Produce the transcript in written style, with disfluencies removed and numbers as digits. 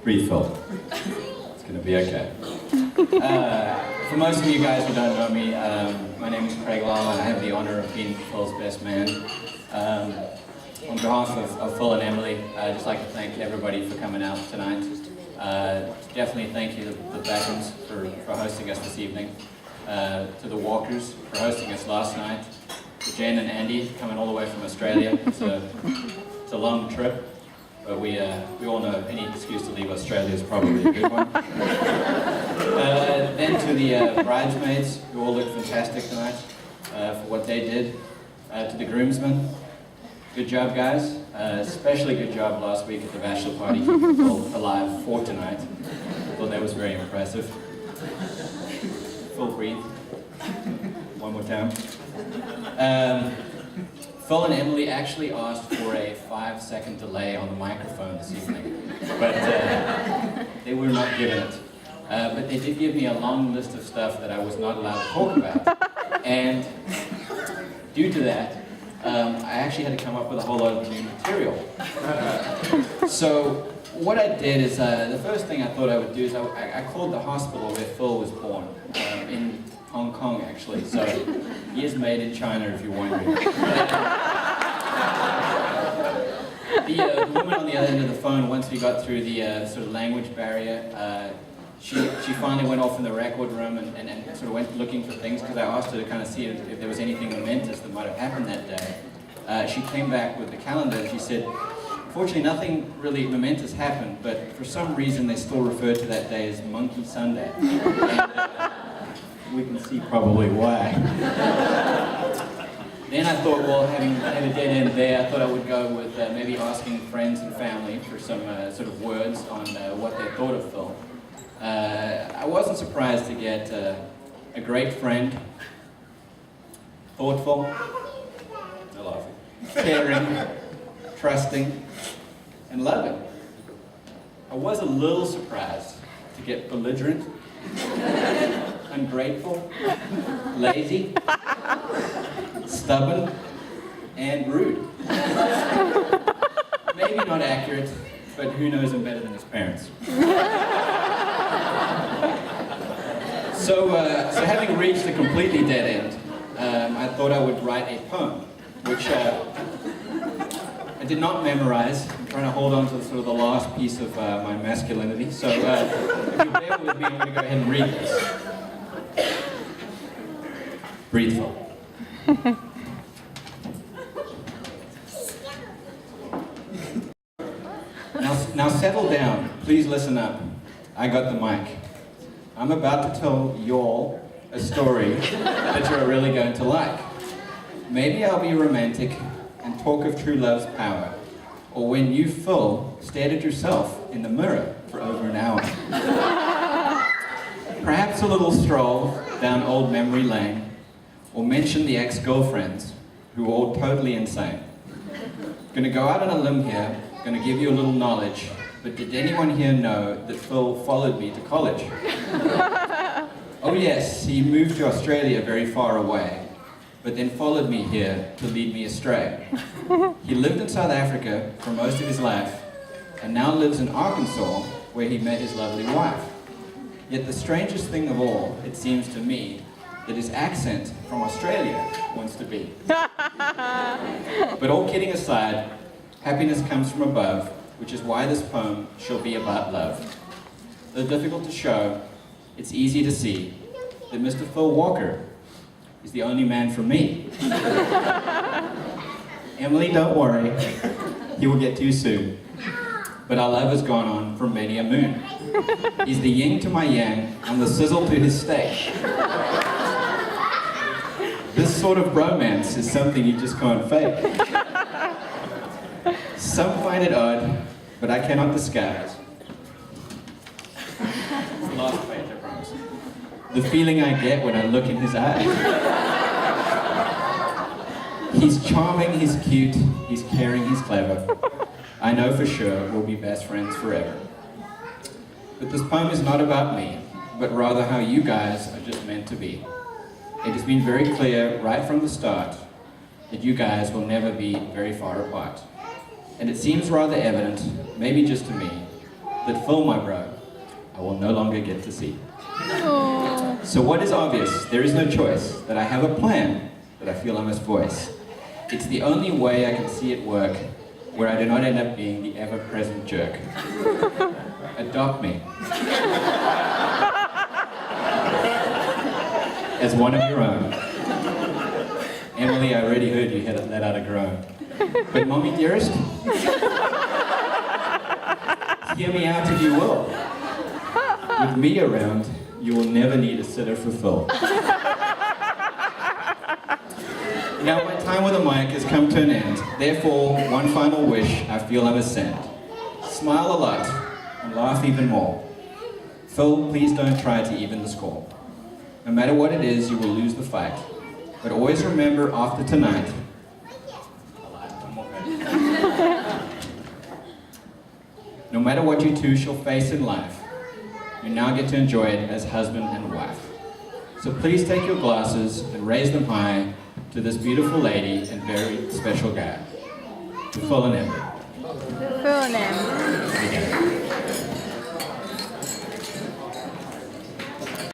Breathe, Phil. It's going to be okay. For most of you guys who don't know me, my name is Craig Lala, and I have the honor of being Phil's best man. On behalf of Phil and Emily, I'd just like to thank everybody for coming out tonight. Definitely thank you to the Beckhams for hosting us this evening. To the Walkers for hosting us last night. To Jen and Andy coming all the way from Australia. It's a long trip, but we all know any excuse to leave Australia is probably a good one. Then to the bridesmaids, who all look fantastic tonight for what they did. To the groomsmen, good job, guys. Especially good job last week at the bachelor party, keeping Phil alive for tonight. I thought that was very impressive. Phil, breathe. One more time. Phil and Emily actually asked for a 5-second delay on the microphone this evening, but they were not given it. But they did give me a long list of stuff that I was not allowed to talk about, and due to that, I actually had to come up with a whole lot of new material. So what I did is, the first thing I thought I would do is I called the hospital where Phil was born, in Hong Kong actually, so he is made in China if you're wondering. The woman on the other end of the phone, once we got through the sort of language barrier, she finally went off in the record room and sort of went looking for things, because I asked her to kind of see if there was anything momentous that might have happened that day. She came back with the calendar and she said, unfortunately nothing really momentous happened, but for some reason they still refer to that day as Monkey Sunday. And, we can see probably why. Then I thought, well, having had a dead end there, I thought I would go with maybe asking friends and family for some sort of words on what they thought of Phil. I wasn't surprised to get a great friend, thoughtful, I love it, caring, trusting, and loving. I was a little surprised to get belligerent, ungrateful, lazy, stubborn, and rude. Maybe not accurate, but who knows him better than his parents. So having reached a completely dead end, I thought I would write a poem, which I did not memorize. I'm trying to hold on to sort of the last piece of my masculinity. So if you bear with me, I'm going to go ahead and read this. Breathe, Phil. Now settle down. Please listen up. I got the mic. I'm about to tell y'all a story that you're really going to like. Maybe I'll be romantic and talk of true love's power, or when you, Phil, stared at yourself in the mirror for over an hour. Perhaps a little stroll down old memory lane, or mention the ex-girlfriends who were all totally insane. Gonna go out on a limb here, gonna give you a little knowledge, but did anyone here know that Phil followed me to college? Oh yes, he moved to Australia very far away, but then followed me here to lead me astray. He lived in South Africa for most of his life, and now lives in Arkansas, where he met his lovely wife. Yet the strangest thing of all, it seems to me, that his accent from Australia wants to be. But all kidding aside, happiness comes from above, which is why this poem shall be about love. Though difficult to show, it's easy to see that Mr. Phil Walker is the only man for me. Emily, don't worry, he will get to you soon. But our love has gone on for many a moon. He's the yin to my yang, and the sizzle to his steak. This sort of bromance is something you just can't fake. Some find it odd, but I cannot disguise. It's the last page, I promise. The feeling I get when I look in his eyes. He's charming, he's cute, he's caring, he's clever. I know for sure we'll be best friends forever. But this poem is not about me, but rather how you guys are just meant to be. It has been very clear right from the start that you guys will never be very far apart. And it seems rather evident, maybe just to me, that Phil, my bro, I will no longer get to see. Oh. So what is obvious? There is no choice. That I have a plan that I feel I must voice. It's the only way I can see it work, where I do not end up being the ever-present jerk. Adopt me. As one of your own. Emily, I already heard you had let out a groan. But mommy dearest, hear me out if you will. With me around, you will never need a sitter for Phil. Now my time with the mic has come to an end. Therefore, one final wish I feel I must send. Smile a lot and laugh even more. Phil, please don't try to even the score. No matter what it is, you will lose the fight. But always remember after tonight, no matter what you two shall face in life, you now get to enjoy it as husband and wife. So please take your glasses and raise them high to this beautiful lady and very special guy, to Phil and Emily. Phil and Emily.